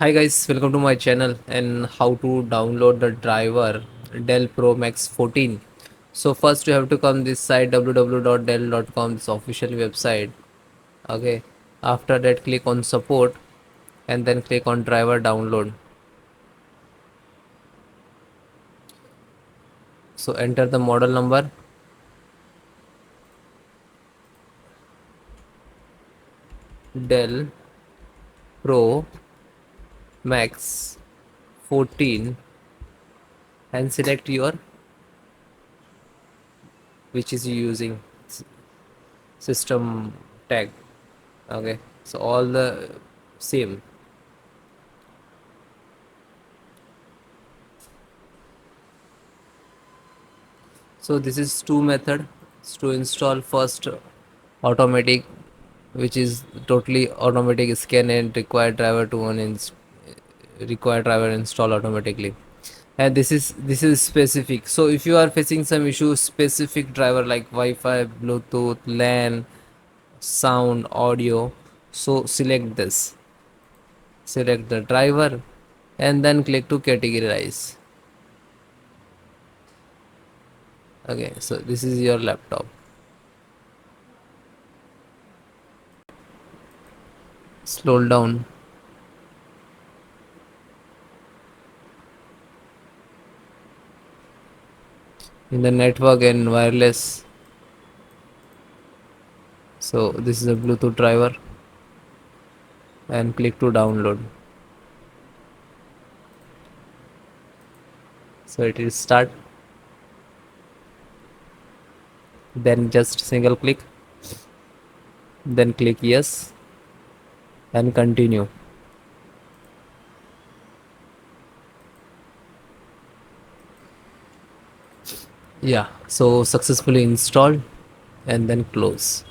Hi guys, welcome to my channel and how to download the driver Dell Pro Max 14. So first you have to come this site www.dell.com, this official website. Okay, after that click on support and then click on driver download. So enter the model number, Dell Pro Max 14, and select your which is you using system tag. Okay, so all the same. So this is two methods to install. First, automatic, which is totally automatic scan and require driver install automatically. And this is specific. So if you are facing some issue, specific driver like Wi-Fi, Bluetooth, LAN, sound, audio, so select this. Select the driver and then click to categorize. Okay, so this is your laptop. Scroll down. In the network and wireless, so this is a Bluetooth driver, and click to download. So it will start, then just single click, then click yes and continue. Yeah, so successfully installed, and then close.